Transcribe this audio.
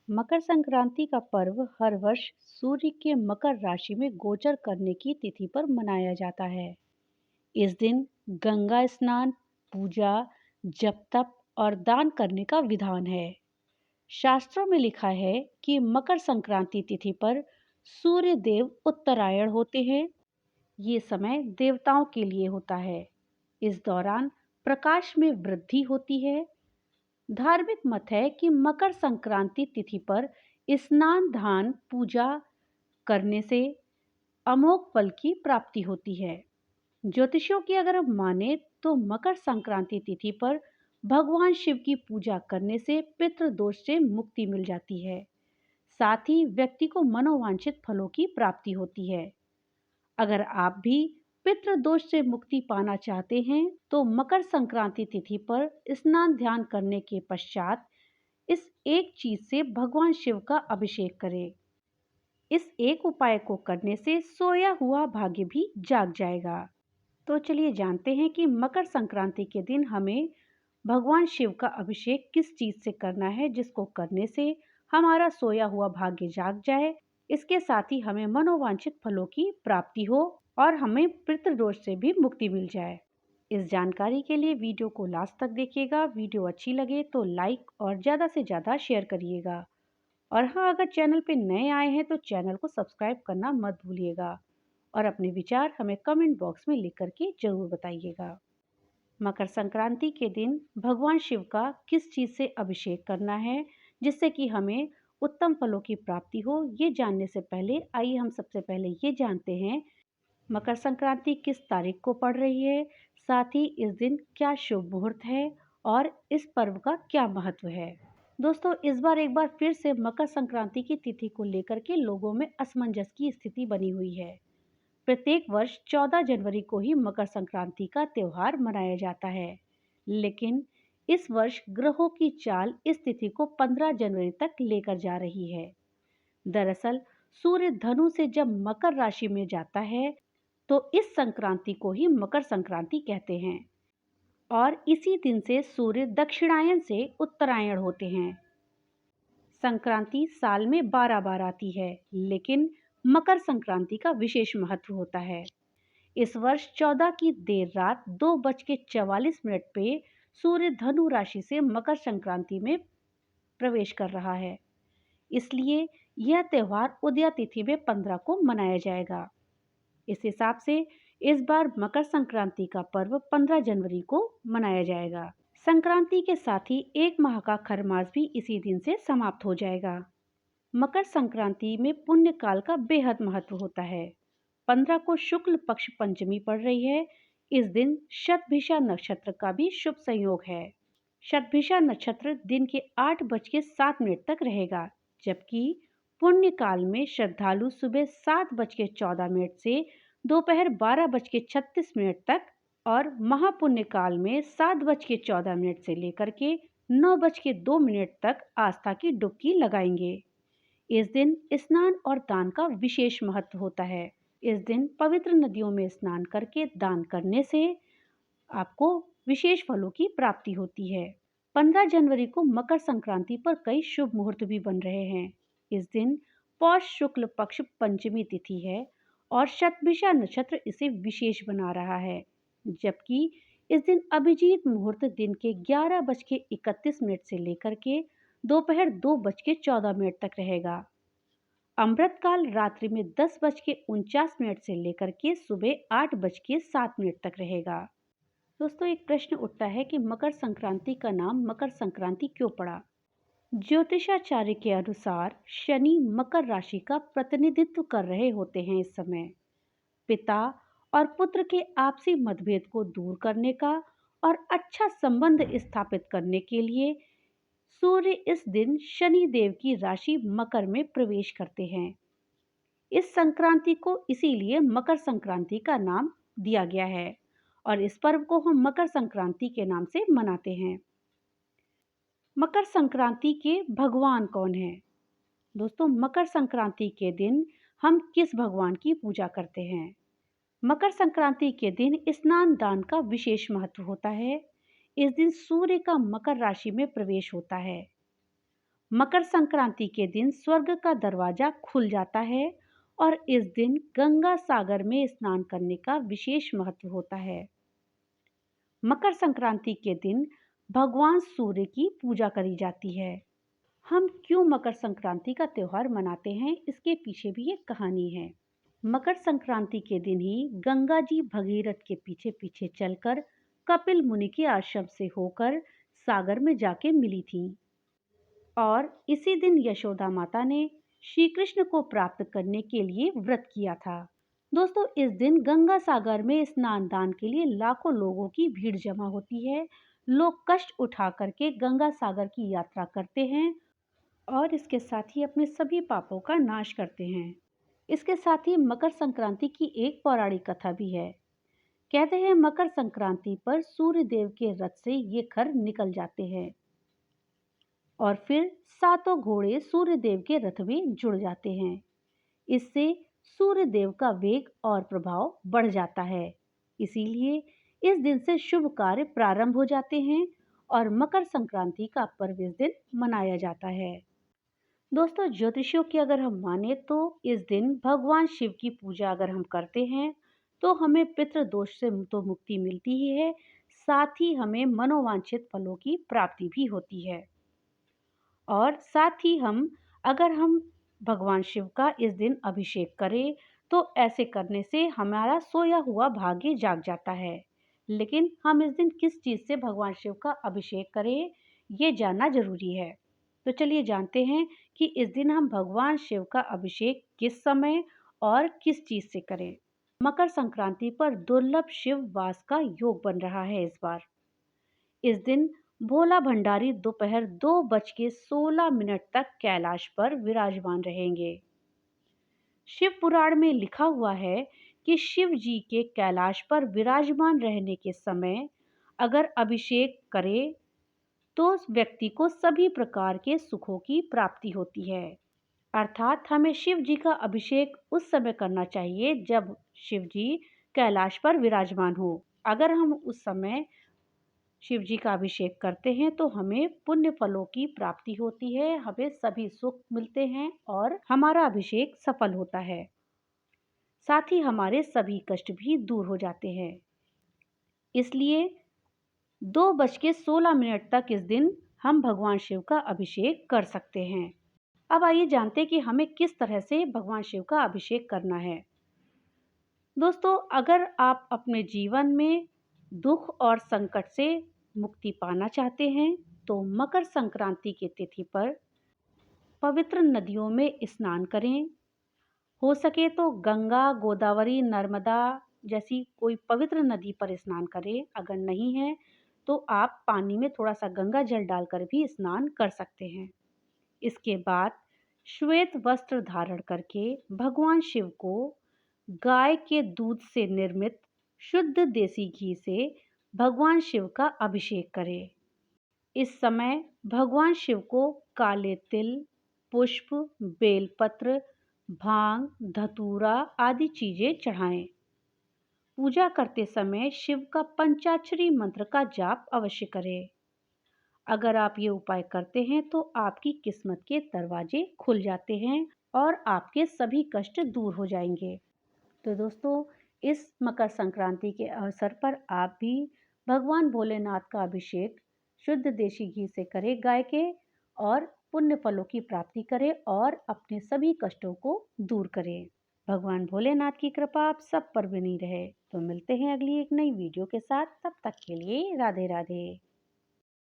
मकर संक्रांति का पर्व हर वर्ष सूर्य के मकर राशि में गोचर करने की तिथि पर मनाया जाता है। इस दिन गंगा स्नान, पूजा, जप तप और दान करने का विधान है। शास्त्रों में लिखा है कि मकर संक्रांति तिथि पर सूर्य देव उत्तरायण होते हैं। ये समय देवताओं के लिए होता है। इस दौरान प्रकाश में वृद्धि होती है। धार्मिक मत है कि मकर संक्रांति तिथि पर स्नान, दान, पूजा करने से अमोघ फल की प्राप्ति होती है। ज्योतिषियों की अगर हम माने तो मकर संक्रांति तिथि पर भगवान शिव की पूजा करने से पितृदोष से मुक्ति मिल जाती है। साथ ही व्यक्ति को मनोवांछित फलों की प्राप्ति होती है। अगर आप भी पितृदोष से मुक्ति पाना चाहते हैं तो मकर संक्रांति तिथि पर स्नान ध्यान करने के पश्चात इस एक चीज से भगवान शिव का अभिषेक करें। इस एक उपाय को करने से सोया हुआ भाग्य भी जाग जाएगा। तो चलिए जानते हैं कि मकर संक्रांति के दिन हमें भगवान शिव का अभिषेक किस चीज से करना है, जिसको करने से हमारा सोया हुआ भाग्य जाग जाए, इसके साथ ही हमें मनोवांछित फलों की प्राप्ति हो और हमें पितृदोष से भी मुक्ति मिल जाए। इस जानकारी के लिए वीडियो को लास्ट तक देखिएगा। वीडियो अच्छी लगे तो लाइक और ज़्यादा से ज़्यादा शेयर करिएगा। और हाँ, अगर चैनल पे नए आए हैं तो चैनल को सब्सक्राइब करना मत भूलिएगा और अपने विचार हमें कमेंट बॉक्स में लिख करके जरूर बताइएगा। मकर संक्रांति के दिन भगवान शिव का किस चीज़ से अभिषेक करना है जिससे कि हमें उत्तम फलों की प्राप्ति हो, ये जानने से पहले आइए हम सबसे पहले ये जानते हैं मकर संक्रांति किस तारीख को पड़ रही है, साथ ही इस दिन क्या शुभ मुहूर्त है और इस पर्व का क्या महत्व है। दोस्तों, इस बार एक बार फिर से मकर संक्रांति की तिथि को लेकर के लोगों में असमंजस की स्थिति बनी हुई है। प्रत्येक वर्ष 14 जनवरी को ही मकर संक्रांति का त्योहार मनाया जाता है, लेकिन इस वर्ष ग्रहों की चाल इस तिथि को 15 जनवरी तक लेकर जा रही है। दरअसल सूर्य धनु से जब मकर राशि में जाता है तो इस संक्रांति को ही मकर संक्रांति कहते हैं और इसी दिन से सूर्य दक्षिणायन से उत्तरायण होते हैं। संक्रांति साल में 12 बार आती है, लेकिन मकर संक्रांति का विशेष महत्व होता है। इस वर्ष 14 की देर रात 2:44 पे सूर्य धनु राशि से मकर संक्रांति में प्रवेश कर रहा है, इसलिए यह त्योहार उदया तिथि में 15 को मनाया जाएगा। इस हिसाब से इस बार मकर संक्रांति का पर्व 15 जनवरी को मनाया जाएगा। संक्रांति के साथ ही एक माह का खरमास भी इसी दिन से समाप्त हो जाएगा। मकर संक्रांति में पुण्य काल का बेहद महत्व होता है। 15 को शुक्ल पक्ष पंचमी पड़ रही है। इस दिन शतभिषा नक्षत्र का भी शुभ संयोग है। शतभिषा नक्षत्र दिन के 8:07 तक रहेगा, जबकि पुण्य काल में श्रद्धालु सुबह 7:14 से दोपहर 12:36 तक और महापुण्य काल में 7:14 से लेकर के 9:02 तक आस्था की डुबकी लगाएंगे। इस दिन स्नान और दान का विशेष महत्व होता है। इस दिन पवित्र नदियों में स्नान करके दान करने से आपको विशेष फलों की प्राप्ति होती है। 15 जनवरी को मकर संक्रांति पर कई शुभ मुहूर्त भी बन रहे हैं। इस दिन पौष शुक्ल पक्ष पंचमी तिथि है और शतभिषा नक्षत्र इसे विशेष बना रहा है, जबकि इस दिन अभिजीत मुहूर्त दिन के 11:31 से लेकर के दोपहर 2:14 तक रहेगा। अमृत काल रात्रि में 10:49 से लेकर के सुबह 8:07 तक रहेगा। दोस्तों, एक प्रश्न उठता है कि मकर संक्रांति का नाम मकर संक्रांति क्यों पड़ा। ज्योतिषाचार्य के अनुसार शनि मकर राशि का प्रतिनिधित्व कर रहे होते हैं। इस समय पिता और पुत्र के आपसी मतभेद को दूर करने का और अच्छा संबंध स्थापित करने के लिए सूर्य इस दिन शनि देव की राशि मकर में प्रवेश करते हैं। इस संक्रांति को इसीलिए मकर संक्रांति का नाम दिया गया है और इस पर्व को हम मकर संक्रांति के नाम से मनाते हैं। मकर संक्रांति के भगवान कौन हैं? दोस्तों, मकर संक्रांति के दिन हम किस भगवान की पूजा करते हैं? मकर संक्रांति के दिन स्नान दान का विशेष महत्व होता है। इस दिन सूर्य का मकर राशि में प्रवेश होता है मकर संक्रांति के दिन स्वर्ग का दरवाजा खुल जाता है और इस दिन गंगा सागर में स्नान करने का विशेष महत्व होता है। मकर संक्रांति के दिन भगवान सूर्य की पूजा करी जाती है। हम क्यों मकर संक्रांति का त्योहार मनाते हैं, इसके पीछे भी एक कहानी है। मकर संक्रांति के दिन ही गंगा जी भगीरथ के पीछे पीछे चलकर कपिल मुनि के आश्रम से होकर सागर में जाके मिली थी और इसी दिन यशोदा माता ने श्री कृष्ण को प्राप्त करने के लिए व्रत किया था। दोस्तों, इस दिन गंगा सागर में स्नान दान के लिए लाखों लोगों की भीड़ जमा होती है। लोग कष्ट उठा करके गंगा सागर की यात्रा करते हैं और इसके साथ ही अपने सभी पापों का नाश करते हैं। इसके साथ ही मकर संक्रांति की एक पौराणिक कथा भी है। कहते हैं मकर संक्रांति पर सूर्य देव के रथ से ये खर निकल जाते हैं और फिर सातों घोड़े सूर्य देव के रथ में जुड़ जाते हैं। इससे सूर्य देव का वेग और प्रभाव बढ़ जाता है। इसीलिए इस दिन से शुभ कार्य प्रारंभ हो जाते हैं और मकर संक्रांति का पर्व इस दिन मनाया जाता है। दोस्तों, ज्योतिषियों की अगर हम माने तो इस दिन भगवान शिव की पूजा अगर हम करते हैं तो हमें पितृदोष से तो मुक्ति मिलती ही है, साथ ही हमें मनोवांछित फलों की प्राप्ति भी होती है। और साथ ही अगर हम भगवान शिव का इस दिन अभिषेक करें तो ऐसे करने से हमारा सोया हुआ भाग्य जाग जाता है। लेकिन हम इस दिन किस चीज़ से भगवान शिव का अभिषेक करें, ये जानना जरूरी है। तो चलिए जानते हैं कि इस दिन हम भगवान शिव का अभिषेक किस समय और किस चीज़ से करें। मकर संक्रांति पर दुर्लभ शिव वास का योग बन रहा है इस बार। इस दिन भोला भंडारी दोपहर 2:16 तक कैलाश पर विराजमान रहेंगे। शिव पुराण में लिखा हुआ है कि शिव जी के कैलाश पर विराजमान रहने के समय अगर अभिषेक करे तो उस व्यक्ति को सभी प्रकार के सुखों की प्राप्ति होती है। अर्थात हमें शिव जी का अभिषेक उस समय करना चाहिए जब शिव जी कैलाश पर विराजमान हो। अगर हम उस समय शिव जी का अभिषेक करते हैं तो हमें पुण्य फलों की प्राप्ति होती है, हमें सभी सुख मिलते हैं और हमारा अभिषेक सफल होता है। साथ ही हमारे सभी कष्ट भी दूर हो जाते हैं। इसलिए 2:16 तक इस दिन हम भगवान शिव का अभिषेक कर सकते हैं। अब आइए जानते हैं कि हमें किस तरह से भगवान शिव का अभिषेक करना है। दोस्तों, अगर आप अपने जीवन में दुख और संकट से मुक्ति पाना चाहते हैं तो मकर संक्रांति की तिथि पर पवित्र नदियों में स्नान करें। हो सके तो गंगा, गोदावरी, नर्मदा जैसी कोई पवित्र नदी पर स्नान करें। अगर नहीं है तो आप पानी में थोड़ा सा गंगा जल डालकर भी स्नान कर सकते हैं। इसके बाद श्वेत वस्त्र धारण करके भगवान शिव को गाय के दूध से निर्मित शुद्ध देसी घी से भगवान शिव का अभिषेक करें। इस समय भगवान शिव को काले तिल, पुष्प, बेलपत्र, भांग, धतूरा आदि चीजें चढ़ाएं। पूजा करते समय शिव का पंचाक्षरी मंत्र का जाप अवश्य करें। अगर आप ये उपाय करते हैं तो आपकी किस्मत के दरवाजे खुल जाते हैं और आपके सभी कष्ट दूर हो जाएंगे। तो दोस्तों, इस मकर संक्रांति के अवसर पर आप भी भगवान भोलेनाथ का अभिषेक शुद्ध देसी घी से करें गाय के और पुण्य फलों की प्राप्ति करें और अपने सभी कष्टों को दूर करें। भगवान भोलेनाथ की कृपा आप सब पर बनी रहे। तो मिलते हैं अगली एक नई वीडियो के साथ। तब तक के लिए राधे राधे।